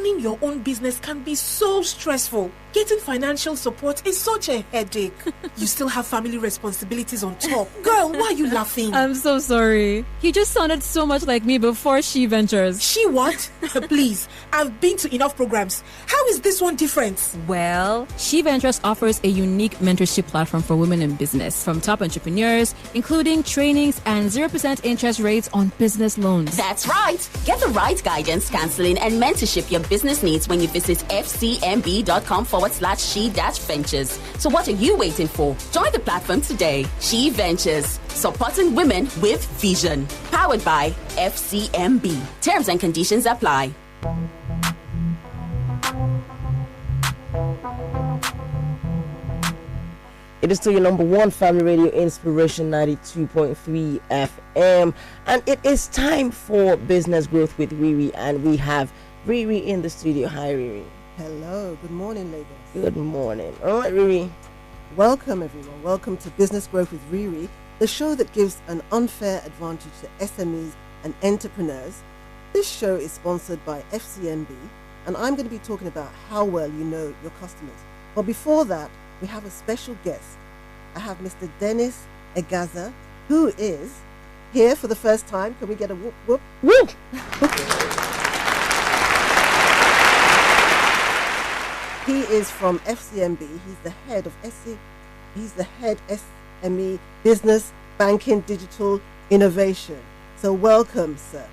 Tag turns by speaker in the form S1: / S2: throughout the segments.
S1: Running your own business can be so stressful. Getting financial support is such a headache. You still have family responsibilities on top. Girl, why are you laughing?
S2: I'm so sorry. You just sounded so much like me before She Ventures.
S1: She what? Please, I've been to enough programs. How is this one different?
S2: Well, She Ventures offers a unique mentorship platform for women in business, from top entrepreneurs, including trainings and 0% interest rates on business loans.
S3: That's right. Get the right guidance, counseling, and mentorship your business needs when you visit fcmb.com/she-ventures. So what are you waiting for? Join the platform today. She Ventures, supporting women with vision. Powered by FCMB. Terms and conditions apply.
S4: It is still your number one family radio, Inspiration 92.3 FM. And it is time for Business Growth with RiRi. And we have RiRi in the studio. Hi, RiRi.
S5: Hello. Good morning, Lagos.
S4: Good morning. All right, RiRi.
S5: Welcome, everyone. Welcome to Business Growth with RiRi, the show that gives an unfair advantage to SMEs and entrepreneurs. This show is sponsored by FCMB, and I'm going to be talking about how well you know your customers. But before that, we have a special guest. I have Mr. Dennis Ezaga, who is here for the first time. Can we get a whoop whoop?
S4: Whoop!
S5: He is from FCMB. He's the head of SME Business Banking Digital Innovation. So welcome, sir.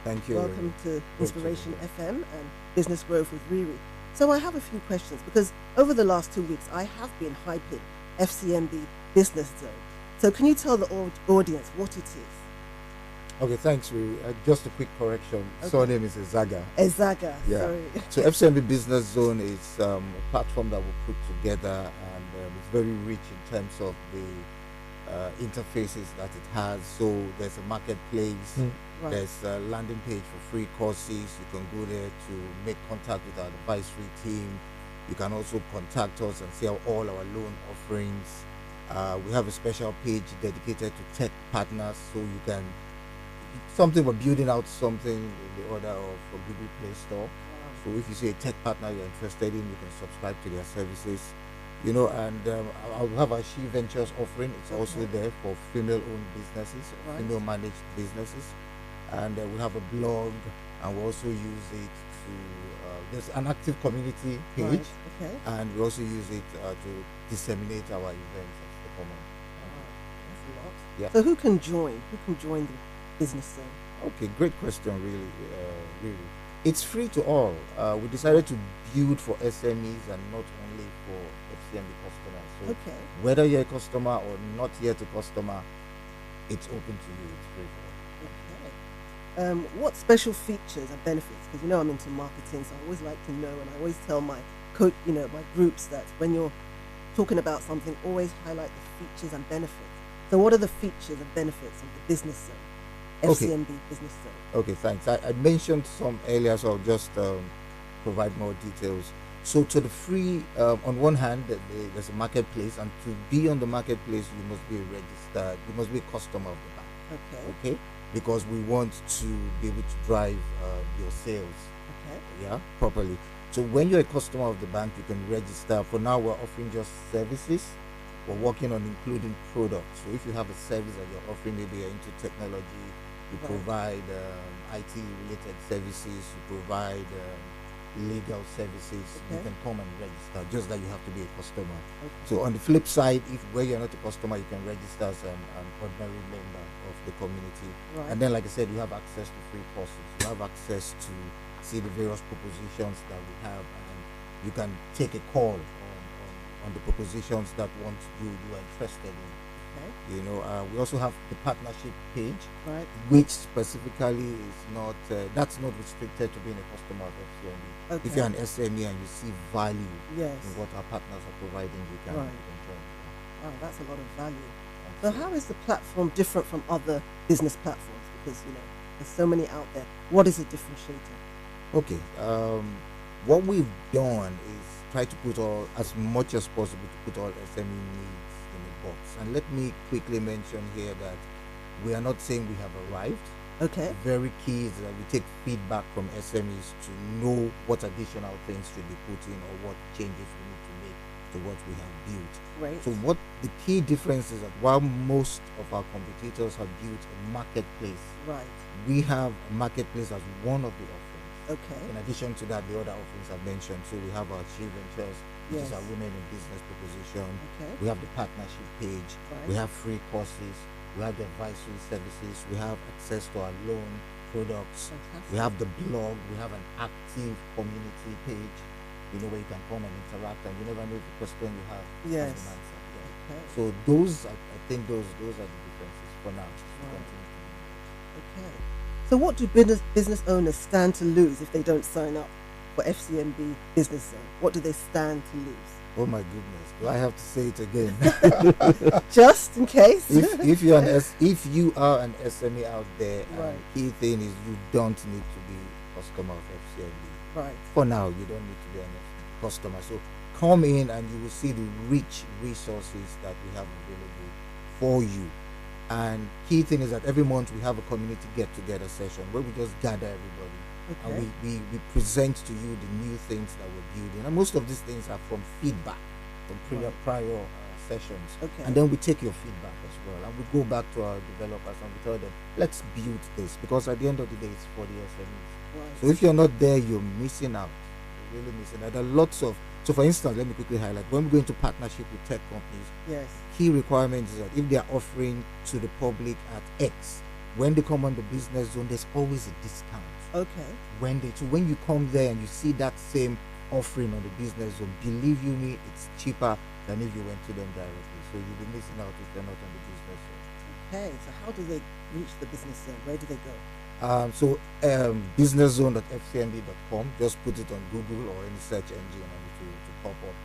S6: Thank you.
S5: Welcome to Inspiration FM and Business Growth with RiRi. So I have a few questions because over the last 2 weeks I have been hyping FCMB Business Zone. So can you tell the audience what it is?
S6: Okay, thanks, RiRi. Just a quick correction.
S5: Okay.
S6: Surname is Ezaga.
S5: Ezaga,
S6: Yeah.
S5: sorry.
S6: So FCMB Business Zone is a platform that we put together, and it's very rich in terms of the interfaces that it has. So there's a marketplace.
S5: Right.
S6: There's a landing page for free courses. You can go there to make contact with our advisory team. You can also contact us and see all our loan offerings. We have a special page dedicated to tech partners, so you can we're building out something in the order of a Google Play Store. So if you see a tech partner you're interested in, you can subscribe to their services. And I'll have our She Ventures offering. It's also there for female-owned businesses,
S5: Right.
S6: female-managed businesses. And we have a blog, and we also use it to there's an active community page,
S5: Right. Okay.
S6: and we also use it to disseminate our events as they come on.
S5: That's a lot.
S6: Yeah.
S5: So who can join? Who can join the business zone?
S6: Okay, great question, really. It's free to all. We decided to build for SMEs and not only for FCMB customers. So
S5: Okay.
S6: whether you're a customer or not yet a customer, it's open to you. It's free for all.
S5: Okay. What special features and benefits? Because I'm into marketing, so I always like to know, and I always tell my my groups that when you're talking about something, always highlight the features and benefits. So what are the features and benefits of the business zone?
S6: Okay.
S5: FCMB business zone.
S6: Okay, thanks. I mentioned some earlier, so I'll just provide more details. So to the free, on one hand, there's a marketplace, and to be on the marketplace, you must be registered. You must be a customer of the bank. Okay. Because we want to be able to drive your sales, properly. So when you're a customer of the bank, you can register. For now, we're offering just services. We're working on including products. So if you have a service that you're offering, maybe you're into technology, you provide IT-related services, you provide legal services, you can come and register, just that you have to be a customer. So on the flip side, where you're not a customer, you can register as an ordinary member of the community.
S5: Right.
S6: And then, like I said, you have access to free courses. You have access to see the various propositions that we have, and you can take a call on the propositions that you are interested in.
S5: Okay.
S6: We also have the partnership page,
S5: Right.
S6: which specifically is not that's not restricted to being a customer of FCMB.
S5: Okay.
S6: If you're an SME and you see value
S5: Yes.
S6: in what our partners are providing, you can
S5: Right.
S6: join.
S5: Wow, that's a lot of value. So how is the platform different from other business platforms? Because there's so many out there. What is a differentiator?
S6: Okay. What we've done is try to put as much as possible to put all SME needs in a box. And let me quickly mention here that we are not saying we have arrived. Okay. Very key is that we take feedback from SMEs to know what additional things should be put in or what changes we need to make to what we have built.
S5: Right.
S6: So what the key difference is that while most of our competitors have built a marketplace,
S5: right,
S6: we have a marketplace as one of the offerings.
S5: Okay.
S6: In addition to that, the other offerings I've mentioned. So we have our She Ventures, which is our Women in Business proposition.
S5: Okay.
S6: We have the partnership page.
S5: Right.
S6: We have free courses. We have the advisory services. We have access to our loan products.
S5: Fantastic.
S6: We have the blog. We have an active community page, where you can come and interact, and you never know the question you have
S5: Yes.
S6: as an answer. Yeah.
S5: Okay.
S6: So I think those are the differences for now.
S5: Right. Okay. So what do business owners stand to lose if they don't sign up for FCMB Business Zone? What do they stand to lose?
S6: Oh my goodness! Do I have to say it again?
S5: Just in case.
S6: if you are an SME out there,
S5: right,
S6: the key thing is you don't need to be a customer of FCMB.
S5: Right.
S6: For now, you don't need to be a customer. So come in and you will see the rich resources that we have available for you. And key thing is that every month we have a community get-together session where we just gather everybody.
S5: Okay.
S6: And we present to you the new things that we're building. And most of these things are from feedback from prior sessions.
S5: Okay.
S6: And then we take your feedback as well. And we go back to our developers and we tell them, let's build this. Because at the end of the day, it's for the SMEs.
S5: Right.
S6: So if you're not there, you're missing out. You're really missing out. There are lots of... So for instance, let me quickly highlight. When we go into partnership with tech companies,
S5: yes,
S6: key requirements is that if they are offering to the public at X, when they come on the business zone, there's always a discount.
S5: Okay.
S6: When you come there and you see that same offering on the business zone, believe you me, it's cheaper than if you went to them directly. So you'll be missing out if they're not on the business zone.
S5: Okay. So how do they reach the business zone? Where do they go?
S6: Businesszone.fcmb.com. Just put it on Google or any search engine and it will pop up.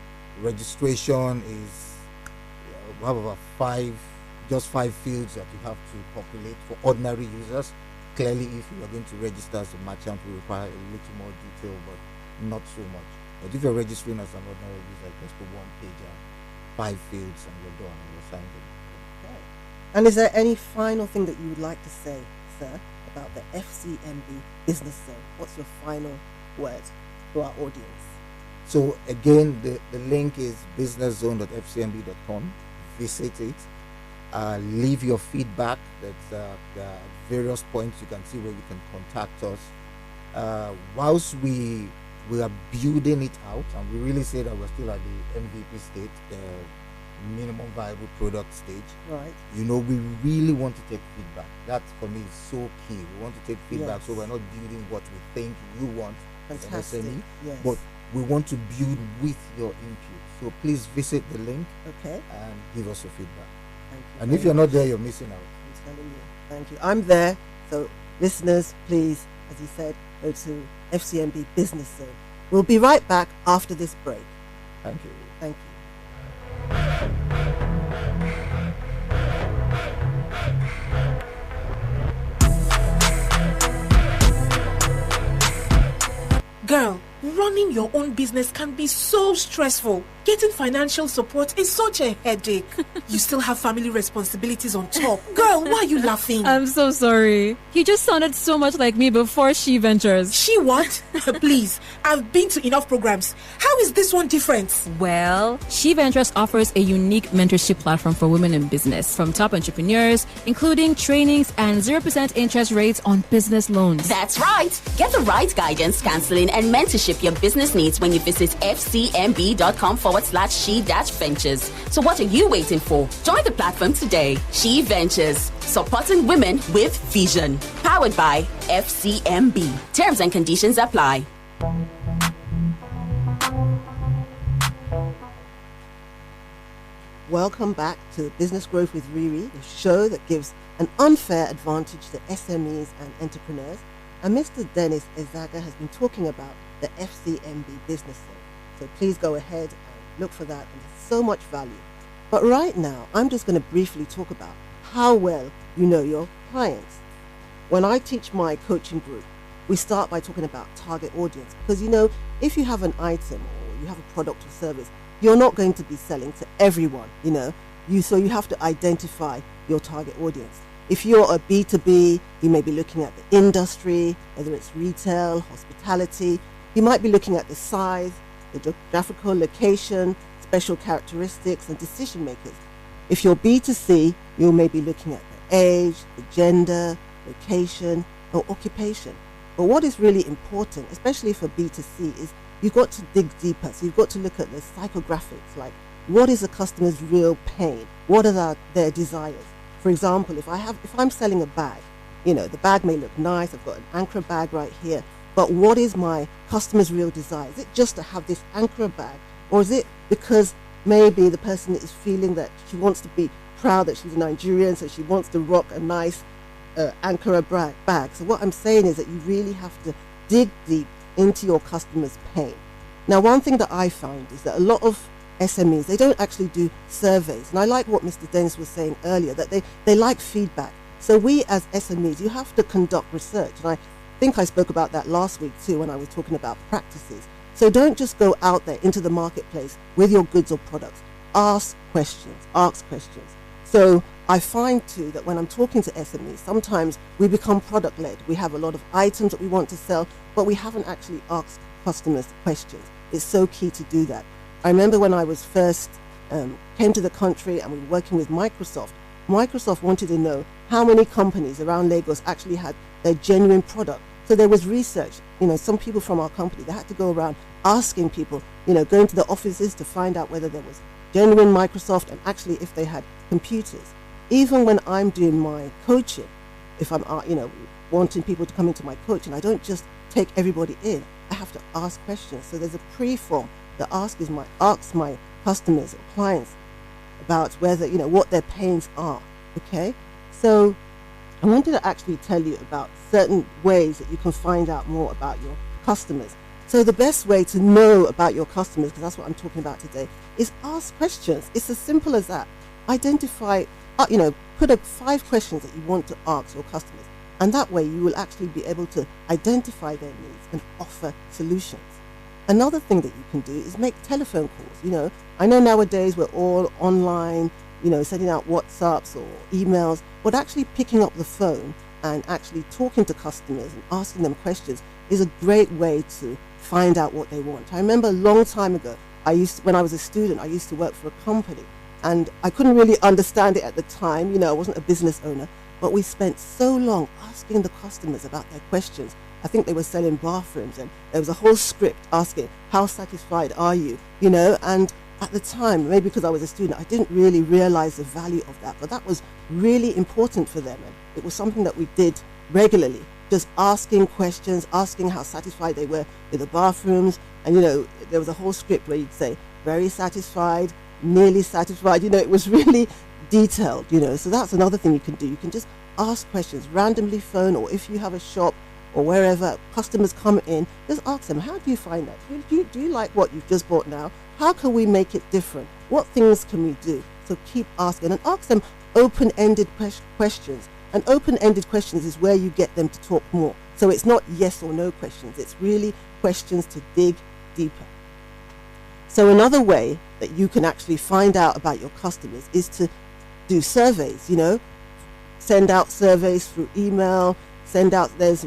S6: Registration is we have about five fields that you have to populate for ordinary users. Clearly, if you are going to register as a merchant, we require a little more detail, but not so much. But if you're registering as an ordinary user, just put one page and 5 fields and you're done and you're signed in.
S5: Okay. And is there any final thing that you would like to say, sir, about the FCMB Business Zone? What's your final word to our audience?
S6: So again, the link is businesszone.fcmb.com. Visit it. Leave your feedback. There are various points you can see where you can contact us. Whilst we are building it out, and we really say that we're still at the MVP stage, the minimum viable product stage.
S5: Right.
S6: We really want to take feedback. That for me is so key. We want to take feedback,
S5: yes,
S6: so we're not building what we think you want as an SME,
S5: yes,
S6: but we want to build with your input. So please visit the link,
S5: okay,
S6: and give us your feedback.
S5: Thank you.
S6: And if you're not there, you're missing out.
S5: I'm telling you. Thank you. I'm there. So listeners, please, as he said, go to FCMB Business Zone. We'll be right back after this break.
S6: Thank you.
S5: Thank you.
S1: Girl, running your own business can be so stressful. Getting financial support is such a headache. You still have family responsibilities on top. Girl, why are you laughing?
S2: I'm so sorry. He just sounded so much like me before She Ventures.
S1: She what? Please, I've been to enough programs. How is this one different?
S2: Well, She Ventures offers a unique mentorship platform for women in business, from top entrepreneurs, including trainings and 0% interest rates on business loans.
S3: That's right. Get the right guidance, counseling, and mentorship your business needs when you visit fcmb.com/she-ventures. So what are you waiting for? Join the platform today. She Ventures, supporting women with vision. Powered by FCMB. Terms and conditions apply.
S5: Welcome back to Business Growth with RiRi, the show that gives an unfair advantage to SMEs and entrepreneurs. And Mr. Dennis Ezaga has been talking about the FCMB Business Zone. So please go ahead and look for that, and there's so much value. But right now, I'm just going to briefly talk about how well you know your clients. When I teach my coaching group, we start by talking about target audience, because if you have an item or you have a product or service, you're not going to be selling to everyone, so you have to identify your target audience. If you're a B2B, you may be looking at the industry, whether it's retail, hospitality. You might be looking at the size, the geographical location, special characteristics, and decision makers. If you're B2C, you may be looking at the age, the gender, location, or occupation. But what is really important, especially for B2C, is you've got to dig deeper. So you've got to look at the psychographics, like what is a customer's real pain? What are their desires? For example, if I'm selling a bag, the bag may look nice. I've got an Anchor bag right here. But what is my customer's real desire? Is it just to have this Anchor bag? Or is it because maybe the person is feeling that she wants to be proud that she's a Nigerian, so she wants to rock a nice Anchor bag? So what I'm saying is that you really have to dig deep into your customer's pain. Now, one thing that I find is that a lot of SMEs, they don't actually do surveys. And I like what Mr. Dennis was saying earlier, that they like feedback. So we as SMEs, you have to conduct research. And I think I spoke about that last week too when I was talking about practices. So don't just go out there into the marketplace with your goods or products. Ask questions. So I find too that when I'm talking to SMEs, sometimes we become product led. We have a lot of items that we want to sell, but we haven't actually asked customers questions. It's so key to do that. I remember when I was first came to the country and we were working with Microsoft. Microsoft wanted to know how many companies around Lagos actually had their genuine product. So there was research. Some people from our company, they had to go around asking people, going to the offices to find out whether there was genuine Microsoft and actually if they had computers. Even when I'm doing my coaching, if I'm, wanting people to come into my coaching, I don't just take everybody in. I have to ask questions. So there's a pre-form that asks my customers or clients about whether, what their pains are. Okay. So I wanted to actually tell you about certain ways that you can find out more about your customers. So the best way to know about your customers, because that's what I'm talking about today, is ask questions. It's as simple as that. Identify, put up 5 questions that you want to ask your customers. And that way you will actually be able to identify their needs and offer solutions. Another thing that you can do is make telephone calls. I know nowadays we're all online, sending out WhatsApps or emails, but actually picking up the phone and actually talking to customers and asking them questions is a great way to find out what they want. I remember a long time ago, when I was a student, I used to work for a company and I couldn't really understand it at the time. I wasn't a business owner, but we spent so long asking the customers about their questions. I think they were selling bathrooms and there was a whole script asking, how satisfied are you? And at the time, maybe because I was a student, I didn't really realize the value of that, but that was really important for them. And it was something that we did regularly, just asking questions, asking how satisfied they were with the bathrooms. And, there was a whole script where you'd say, very satisfied, nearly satisfied. It was really detailed, So that's another thing you can do. You can just ask questions, randomly phone, or if you have a shop or wherever customers come in, just ask them, how do you find that? Do you like what you've just bought now? How can we make it different? What things can we do? So keep asking and ask them open-ended questions. And open-ended questions is where you get them to talk more. So it's not yes or no questions. It's really questions to dig deeper. So another way that you can actually find out about your customers is to do surveys, send out surveys through email, there's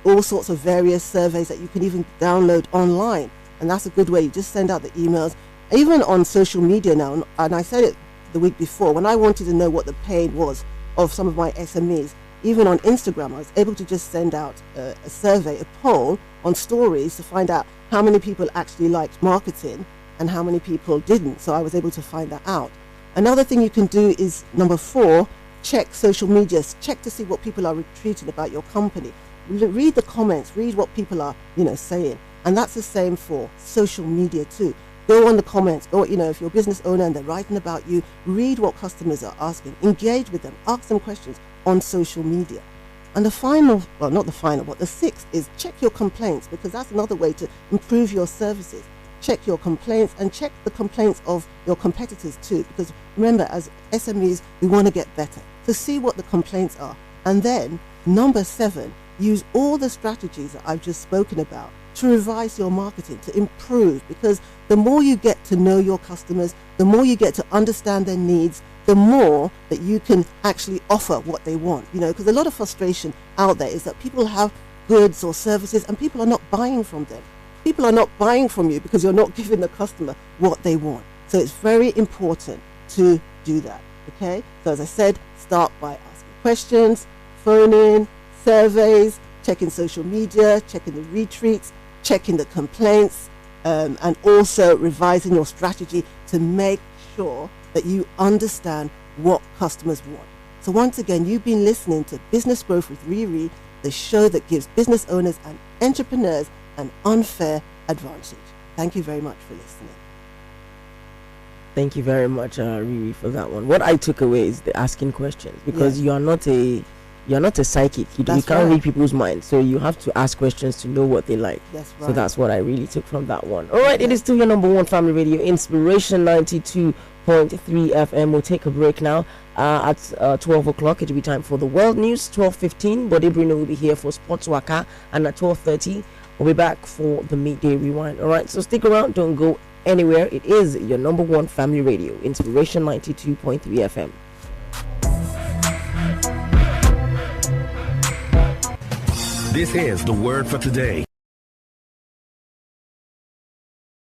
S5: all sorts of various surveys that you can even download online. And that's a good way. You just send out the emails, even on social media now. And I said it the week before, when I wanted to know what the pain was of some of my SMEs, even on Instagram, I was able to just send out a survey, a poll on stories to find out how many people actually liked marketing and how many people didn't. So I was able to find that out. Another thing you can do is, number 4, check social medias, check to see what people are retweeting about your company. Read the comments, read what people are, saying. And that's the same for social media too. Go on the comments, if you're a business owner and they're writing about you, read what customers are asking, engage with them, ask them questions on social media. And the final, well, not the final, but the 6th is check your complaints, because that's another way to improve your services. Check your complaints and check the complaints of your competitors too, because remember, as SMEs, we want to get better. So see what the complaints are. And then number 7, use all the strategies that I've just spoken about to revise your marketing, to improve, because the more you get to know your customers, the more you get to understand their needs, the more that you can actually offer what they want. Because a lot of frustration out there is that people have goods or services and people are not buying from them. People are not buying from you because you're not giving the customer what they want. So it's very important to do that. Okay, so as I said, start by asking questions, phone in, surveys, checking social media, checking the retreats, checking the complaints, and also revising your strategy to make sure that you understand what customers want. So once again, you've been listening to Business Growth with RiRi, the show that gives business owners and entrepreneurs an unfair advantage. Thank you very much for listening.
S4: Thank you very much, RiRi, for that one. What I took away is the asking questions, because you're not a psychic. You can't read people's minds, so you have to ask questions to know what they like.
S5: That's right.
S4: So that's what I really took from that one. All right, it is still your number one family radio, Inspiration 92.3 FM. We'll take a break now. At 12 o'clock, it will be time for the world news. 12:15, Bode Bruno will be here for Sports Waka, and at 12:30, we'll be back for the midday rewind. All right, so stick around, don't go anywhere. It is your number one family radio, Inspiration 92.3 FM.
S7: This is the word for today.